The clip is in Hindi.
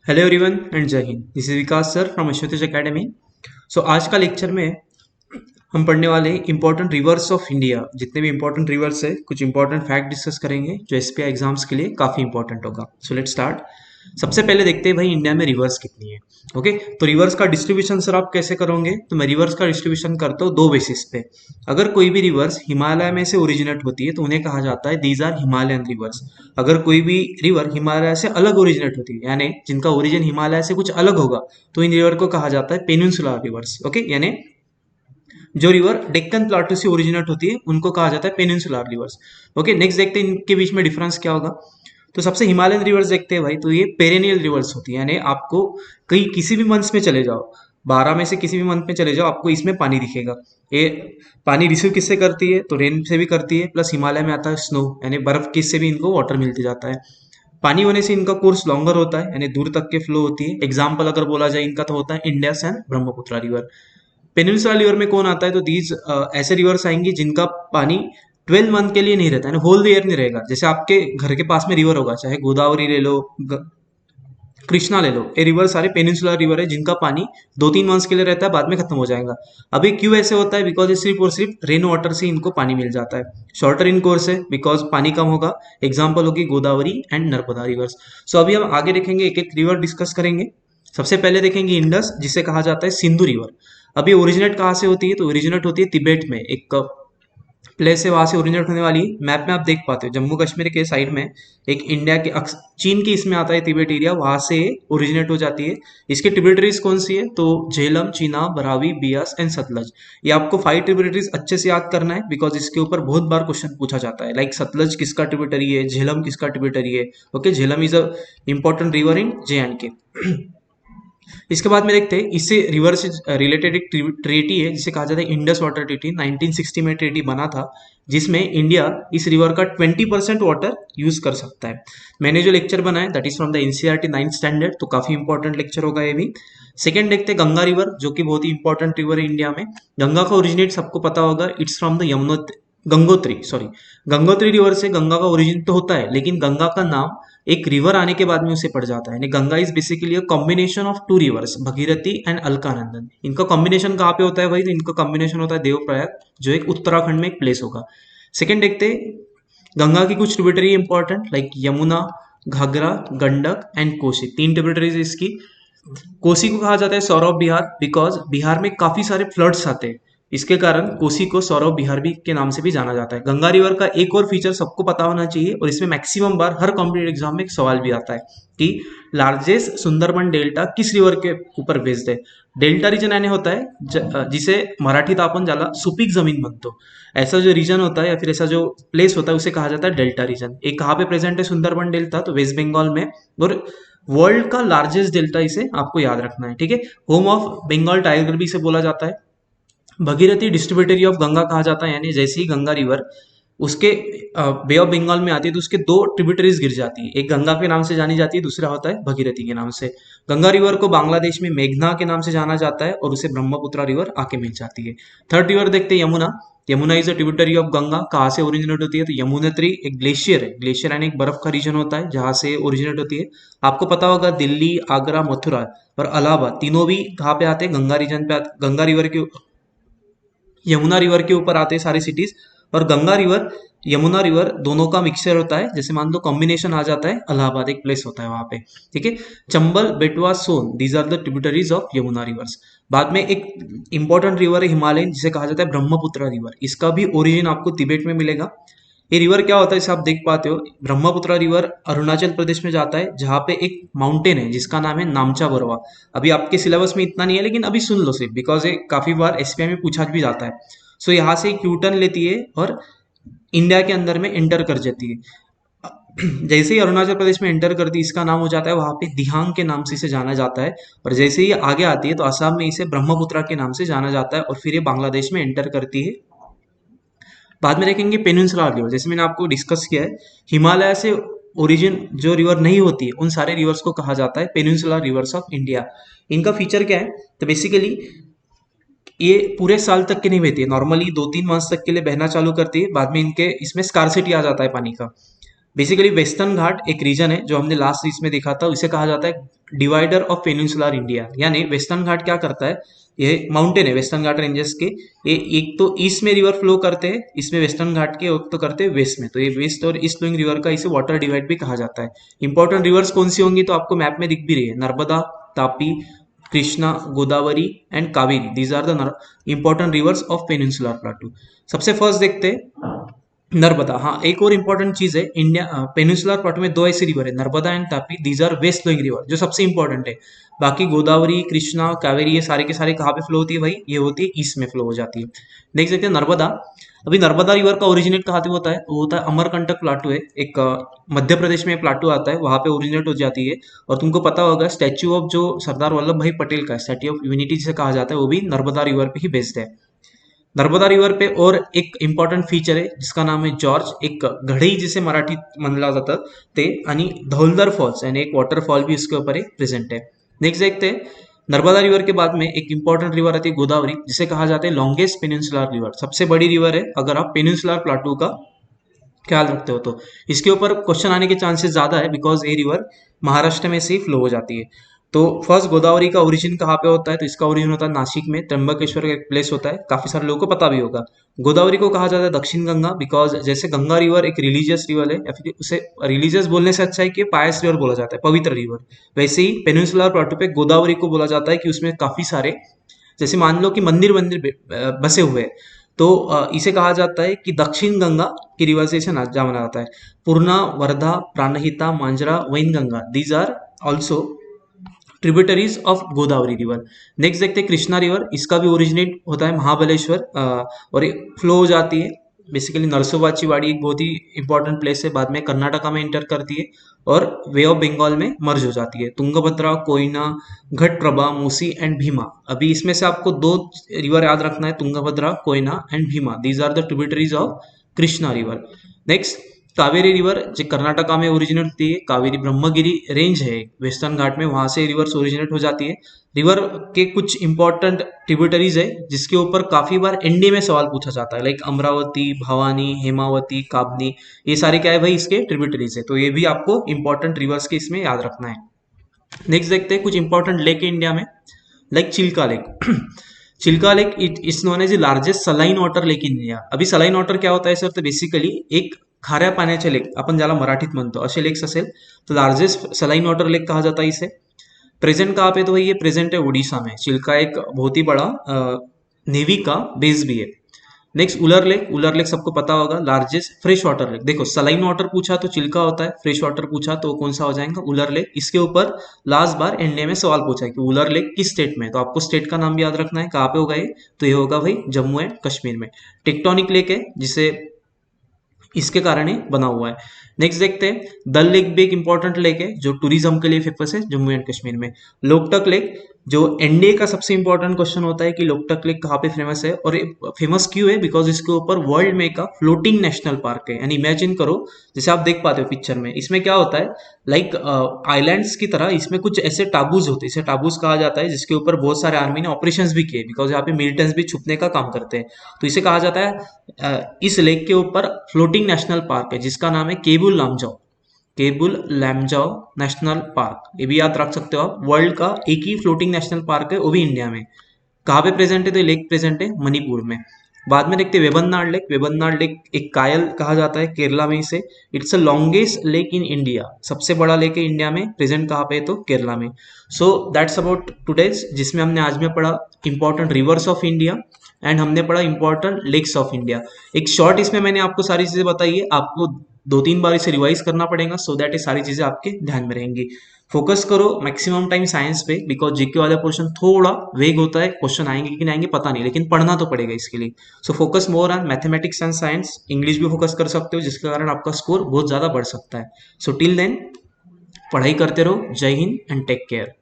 Hello everyone and Jai Hind. This is Vikas sir from Ashwatej academy. So आज का लेक्चर में हम पढ़ने वाले इंपॉर्टेंट रिवर्स ऑफ इंडिया। जितने भी इंपॉर्टेंट रिवर्स है, कुछ इंपॉर्टेंट फैक्ट डिस्कस करेंगे जो एसपीआई एग्जाम्स के लिए काफी इंपॉर्टेंट होगा। So let's start. सबसे पहले देखते हैं भाई इंडिया में रिवर्स कितनी है। ओके, तो रिवर्स का डिस्ट्रीब्यूशन सर आप कैसे करोगे? तो मैं रिवर्स का डिस्ट्रीब्यूशन करता हूँ दो बेसिस पे। अगर कोई भी रिवर्स हिमालय में से ओरिजिनेट होती है तो उन्हें कहा जाता है दीज आर हिमालयन रिवर्स। अगर कोई भी रिवर हिमालय से अलग ओरिजिनेट होती है, यानी जिनका ओरिजिन हिमालय से कुछ अलग होगा, तो इन रिवर को कहा जाता है पेनिनसुलर रिवर्स। ओके, यानी जो रिवर डेक्कन प्लाटू से ओरिजिनेट होती है उनको कहा जाता है पेनिनसुलर रिवर्स। ओके, नेक्स्ट देखते हैं इनके बीच में डिफरेंस क्या होगा। तो सबसे हिमालयन रिवर्स देखते हैं भाई, तो ये पेरेनियल रिवर्स होती है, यानी आपको कहीं किसी भी मंथ में चले जाओ, 12 में से किसी भी मंथ में चले जाओ, आपको इसमें पानी दिखेगा। ये पानी रिसीव किससे करती है? तो रेन से भी करती है, प्लस हिमालय में आता है स्नो, यानी बर्फ किससे भी इनको वाटर मिलते जाता है। पानी होने से इनका कोर्स लॉन्गर होता है, यानी दूर तक के फ्लो होती है। एग्जाम्पल अगर बोला जाए इनका तो होता है Indus and Brahmaputra river. Peninsula river में कौन आता है? तो दीज ऐसे रिवर्स आएंगी जिनका पानी 12 मंथ के लिए नहीं रहता है, होल ईयर नहीं रहेगा। जैसे आपके घर के पास में रिवर होगा, चाहे गोदावरी ले लो, कृष्णा ले लो, ये रिवर सारे पेनिनसुलर रिवर है जिनका पानी 2-3 मंथ्स के लिए रहता है, बाद में खत्म हो जाएगा। अभी क्यों ऐसे होता है? बिकॉज ये सिर्फ और सिर्फ रेन वाटर से इनको पानी मिल जाता है। शॉर्टर इन कोर्स है बिकॉज पानी कम होगा। एग्जाम्पल होगी गोदावरी एंड नर्मदा रिवर्स। सो अभी हम आगे देखेंगे, एक एक रिवर डिस्कस करेंगे। सबसे पहले देखेंगे इंडस, जिसे कहा जाता है सिंधु रिवर। अभी ओरिजिनेट कहाँ से होती है? तो ओरिजिनेट होती है तिब्बत में, एक प्लेस है, वहां से ओरिजिनेट होने वाली। मैप में आप देख पाते हो जम्मू कश्मीर के साइड में एक इंडिया के चीन के इसमें आता है तिब्बत एरिया, वहां से ओरिजिनेट हो जाती है। इसके ट्रिब्यूटरीज कौन सी है? तो झेलम, चीनाब, रावी, बियास एंड सतलज। ये आपको 5 ट्रिब्यूटरीज अच्छे से याद करना है बिकॉज इसके ऊपर बहुत बार क्वेश्चन पूछा जाता है। लाइक सतलज किसका ट्रिब्यूटरी है, झेलम किसका ट्रिब्यूटरी है। Okay, Jhelum is a important river in J&K। इसके बाद में देखते हैं, इससे रिवर से रिलेटेड एक ट्रीटी है जिसे कहा जाता है इंडस वाटर ट्रीटी। 1960 में ट्रीटी बना था जिसमें इंडिया इस रिवर का 20% वाटर यूज कर सकता है। मैंने जो लेक्चर बनाया that is from the NCERT 9th standard, तो काफी इंपॉर्टेंट लेक्चर होगा ये भी। सेकेंड देखते हैं गंगा रिवर, जो कि बहुत ही इंपॉर्टेंट रिवर है इंडिया में। गंगा का ओरिजिनेट सबको पता होगा, it's from the Gangotri river से गंगा का ओरिजिन तो होता है, लेकिन गंगा का नाम एक रिवर आने के बाद में उसे पड़ जाता है। यानी Ganga is basically a combination of 2 rivers, Bhagirathi and Alaknanda. इनका कॉम्बिनेशन कहाँ पे होता है भाई? तो इनका कॉम्बिनेशन होता है देवप्रयाग, जो एक उत्तराखंड में एक प्लेस होगा। सेकंड देखते हैं गंगा की कुछ tributary important, like Yamuna, Ghaghara, Gandak and Kosi. 3 tributaries इसकी। कोसी को कहा जाता है सौरव बिहार बिकॉज बिहार में काफी सारे फ्लड्स आते हैं, इसके कारण कोसी को सौरव बिहार भी के नाम से भी जाना जाता है। गंगा रिवर का एक और फीचर सबको पता होना चाहिए, और इसमें मैक्सिमम बार हर कॉम्पिटेटिव एग्जाम में एक सवाल भी आता है कि लार्जेस्ट सुंदरबन डेल्टा किस रिवर के ऊपर बेस्ड है। डेल्टा रीजन यानी होता है जिसे मराठीत आपण ज्याला सुपीक जमीन म्हणतो। ऐसा जो रीजन होता है या फिर ऐसा जो प्लेस होता है उसे कहा जाता है डेल्टा रीजन। एक कहाँ पे प्रेजेंट है सुंदरबन डेल्टा? तो वेस्ट बंगाल में। और वर्ल्ड का लार्जेस्ट डेल्टा इसे आपको याद रखना है, ठीक है। होम ऑफ बंगाल टाइगर भी इसे बोला जाता है। भगीरथी डिस्ट्रीब्यूटरी ऑफ गंगा कहा जाता है, यानी जैसे ही गंगा रिवर उसके बे ऑफ बंगाल में आती है तो उसके 2 ट्रिब्यूटरीज गिर जाती है, एक गंगा के नाम से जानी जाती है, दूसरा होता है भगीरथी के नाम से। गंगा रिवर को बांग्लादेश में मेघना के नाम से जाना जाता है और उसे ब्रह्मपुत्र रिवर आके मिल जाती है। थर्ड रिवर देखते हैं Yamuna. Yamuna is a tributary of Ganga. कहाँ से ओरिजिनेट होती है? तो यमुनेत्री एक ग्लेशियर है। ग्लेशियर यानी एक बर्फ का रीजन होता है जहां से ओरिजिनेट होती है। आपको पता होगा दिल्ली, आगरा, मथुरा और इलाहाबाद तीनों भी कहाँ पे आते हैं? गंगा रीजन पे गंगा रिवर के, यमुना रिवर के ऊपर आते हैं सारी सिटीज। और गंगा रिवर, यमुना रिवर दोनों का मिक्सचर होता है। जैसे मान लो कॉम्बिनेशन आ जाता है, इलाहाबाद एक प्लेस होता है वहां पे, ठीक है। Chambal, Betwa, Son, these are the tributaries of Yamuna rivers. बाद में एक इंपॉर्टेंट रिवर है हिमालयन, जिसे कहा जाता है ब्रह्मपुत्र रिवर। इसका भी ओरिजिन आपको तिब्बत में मिलेगा। ये रिवर क्या होता है इसे आप देख पाते हो। ब्रह्मपुत्र रिवर अरुणाचल प्रदेश में जाता है, जहाँ पे एक माउंटेन है जिसका नाम है नामचा बरवा। अभी आपके सिलेबस में इतना नहीं है, लेकिन अभी सुन लो सिर्फ, बिकॉज ये काफी बार एसपीआई में पूछा भी जाता है। सो यहाँ से एक यूटर्न लेती है और इंडिया के अंदर में एंटर कर जाती है। जैसे ही अरुणाचल प्रदेश में एंटर करती है, इसका नाम हो जाता है वहां पे दिहांग के नाम से इसे जाना जाता है। और जैसे ही आगे आती है तो असम में इसे ब्रह्मपुत्र के नाम से जाना जाता है, और फिर ये बांग्लादेश में एंटर करती है। बाद में देखेंगे पेनिनसुलर रिवर, जैसे मैंने आपको डिस्कस किया है, हिमालय से ओरिजिन जो रिवर नहीं होती है उन सारे रिवर्स को कहा जाता है पेनिनसुलर रिवर्स ऑफ इंडिया। इनका फीचर क्या है? तो बेसिकली ये पूरे साल तक के नहीं बहती है, नॉर्मली 2-3 मंथ तक के लिए बहना चालू करती है, बाद में इनके इसमें स्कार्सिटी आ जाता है पानी का। बेसिकली वेस्टर्न घाट एक रीजन है जो हमने लास्ट सीरीज में देखा था, इसे कहा जाता है डिवाइडर ऑफ पेनिनसुलर इंडिया। यानी वेस्टर्न घाट क्या करता है, ये माउंटेन है वेस्टर्न घाट रेंजेस के, ये एक तो ईस्ट में रिवर फ्लो करते हैं इसमें वेस्टर्न घाट के, एक तो करते हैं वेस्ट में, तो ये वेस्ट और ईस्ट फ्लोइंग रिवर का इसे वाटर डिवाइड भी कहा जाता है। इंपॉर्टेंट रिवर्स कौन सी होंगी तो आपको मैप में दिख भी रही है, Narmada, Tapi, Krishna, Godavari and Kaveri, these are the important rivers of peninsular plateau. सबसे फर्स्ट देखते हैं नर्मदा। हाँ, एक और इंपॉर्टेंट चीज है, इंडिया पेनिनसुलर प्लाटू में दो ऐसी रिवर है, Narmada and Tapi, these are west flowing river जो सबसे इंपॉर्टेंट है। बाकी गोदावरी, कृष्णा, कावेरी ये सारे के सारे कहाँ पे फ्लो होती है भाई, ये होती है ईस्ट में फ्लो हो जाती है। देख सकते हैं नर्मदा, अभी नर्मदा रिवर का ओरिजिनेट कहाँ से होता है, वो होता है अमरकंटक प्लाटू है, एक मध्य प्रदेश में प्लाटू आता है, वहां पे ओरिजिनेट हो जाती है। और तुमको पता होगा स्टैच्यू ऑफ जो सरदार वल्लभ भाई पटेल का स्टैच्यू ऑफ यूनिटी जिसे कहा जाता है, वो भी नर्मदा रिवर पे ही बेस्ड है। नर्मदा रिवर पे और एक इंपॉर्टंट फीचर है जिसका नाम है जॉर्ज, एक घड़ी जिसे मराठी म्हणला जातं ते, आणि धौलधर फॉल्स यानी एक वॉटरफॉल भी इसके ऊपर एक प्रेजेंट है। नेक्स्ट देखते हैं नर्मदा रिवर के बाद में एक इंपॉर्टेंट रिवर आती है गोदावरी, जिसे कहा जाता है लॉन्गेस्ट पेनिनसुलर रिवर, सबसे बड़ी रिवर है अगर आप पेनिनसुलर प्लाटू का ख्याल रखते हो तो। इसके ऊपर क्वेश्चन आने के चांसेस ज्यादा है बिकॉज ये रिवर महाराष्ट्र में से ही फ्लो हो जाती है। तो फर्स्ट गोदावरी का ओरिजिन कहाँ पे होता है, तो इसका ओरिजिन होता है नासिक में, त्र्यंबकेश्वर का एक प्लेस होता है, काफी सारे लोगों को पता भी होगा। गोदावरी को कहा जाता है दक्षिण गंगा बिकॉज जैसे गंगा रिवर एक रिलीजियस रिवर है, या फिर उसे रिलीजियस बोलने से अच्छा है कि पायस रिवर बोला जाता है, पवित्र रिवर, वैसे ही पेनिनसुलर प्लाटू पे गोदावरी को बोला जाता है कि उसमें काफी सारे, जैसे मान लो कि मंदिर मंदिर बसे हुए हैं, तो इसे कहा जाता है कि दक्षिण गंगा की रिवर से इसे जाना जाता है। Purna, Wardha, Pranhita, Manjara, Wainganga, these are also tributaries of Godavari river. Next देखते हैं कृष्णा रिवर, इसका भी ओरिजिनेट होता है महाबलेश्वर और फ्लो हो जाती है बेसिकली नरसोबाची वाड़ी, एक बहुत ही इंपॉर्टेंट प्लेस है, बाद में कर्नाटका में एंटर करती है और वे ऑफ बंगाल में मर्ज हो जाती है। तुंगभद्रा, कोयना, घटप्रभा, मूसी एंड भीमा, अभी इसमें से आपको दो रिवर याद रखना है, Tungabhadra, Koyna and Bhima, these are the tributaries of Krishna river. Next Kaveri river जो कर्नाटका में ओरिजिनेट होती है, कावेरी ब्रह्मगिरी रेंज है वेस्टर्न घाट में, वहां से रिवर्स ओरिजिनेट हो जाती है। रिवर के कुछ इंपॉर्टेंट ट्रिब्यूटरीज है जिसके ऊपर काफी बार एनडीए में सवाल पूछा जाता है, लाइक अमरावती, भवानी, हेमावती, काबनी, ये सारे क्या है भाई इसके ट्रिब्यूटरीज है, तो ये भी आपको इंपॉर्टेंट रिवर्स के इसमें याद रखना है। नेक्स्ट देखते हैं कुछ इंपॉर्टेंट लेक है इंडिया में, like Chilka lake. Chilka lake it is known as the largest saline water lake in India. अभी सलाइन वॉटर क्या होता है सर, तर बेसिकली एक खाऱ्या पाण्याचे लेक, आपण ज्याला मराठीत म्हणतो असे लेक्स असेल तर लार्जेस्ट सलाइन वॉटर लेक कहा जाता है इसे। प्रेजेंट कहाँ पे, तो भाई ये प्रेजेंट है उड़ीसा में। चिल्का एक बहुत ही बड़ा नेवी का बेस भी है। नेक्स्ट उलर लेक, उलर लेक सबको पता होगा, लार्जेस्ट फ्रेश वाटर लेक। देखो सलाइन वाटर पूछा तो चिल्का होता है, फ्रेश वाटर पूछा तो कौन सा हो जाएगा, उलर लेक। इसके ऊपर लास्ट बार एनडीए में सवाल पूछा है कि उलर लेक किस स्टेट में है, तो आपको स्टेट का नाम भी याद रखना है, कहाँ पे होगा ये, तो ये होगा भाई जम्मू एंड कश्मीर में। टेक्टोनिक लेक है जिसे इसके कारण ही बना हुआ है। नेक्स्ट देखते हैं दल लेक भी एक इंपॉर्टेंट लेक है जो टूरिज्म के लिए फेमस है जम्मू एंड कश्मीर में। लोकटक लेक, जो एनडीए का सबसे इंपॉर्टेंट क्वेश्चन होता है कि लोकटक लेक कहाँ पे फेमस है, और फेमस क्यों है, बिकॉज इसके ऊपर वर्ल्ड में का फ्लोटिंग नेशनल पार्क है। यानी इमेजिन करो जैसे आप देख पाते हो पिक्चर में, इसमें क्या होता है लाइक आइलैंड्स की तरह इसमें कुछ ऐसे टाबूज होते हैं, इसे टाबूज कहा जाता है, जिसके ऊपर बहुत सारे आर्मी ने ऑपरेशंस भी किए, बिकॉज यहाँ पे मिलिटेंट्स भी छुपने का काम करते हैं, तो इसे कहा जाता है इस लेक के ऊपर फ्लोटिंग नेशनल पार्क है जिसका नाम है केबुल लामजाओ, केबुल लैमजाओ नेशनल पार्क, ये भी याद रख सकते हो आप। वर्ल्ड का एक ही फ्लोटिंग नेशनल पार्क है, वो भी इंडिया में। कहाँ पे प्रेजेंट है, तो लेक प्रेजेंट है मणिपुर में। बाद में देखते हैं वेबन्नाड लेक। वेबन्नाड लेक एक कायल कहा जाता है केरला में इसे, it's a longest lake in India, सबसे बड़ा लेक है इंडिया में, प्रेजेंट कहाँ पे है तो केरला में। सो दैट्स अबाउट टुडेज, जिसमें हमने आज में पढ़ा important rivers of India and हमने पढ़ा इंपॉर्टेंट लेक्स ऑफ इंडिया। एक शॉर्ट इसमें मैंने आपको सारी चीजें बताई है, आपको 2-3 बार इसे रिवाइज करना पड़ेगा सो दैट ये सारी चीजें आपके ध्यान में रहेंगी। फोकस करो मैक्सिमम टाइम साइंस पे, बिकॉज जीके वाला पोर्शन थोड़ा वेग होता है, क्वेश्चन आएंगे कि नहीं आएंगे पता नहीं, लेकिन पढ़ना तो पड़ेगा इसके लिए। So focus more on mathematics and science, English भी फोकस कर सकते हो जिसके कारण आपका स्कोर बहुत ज्यादा बढ़ सकता है। सो टिल देन पढ़ाई करते रहो। जय हिंद एंड टेक केयर।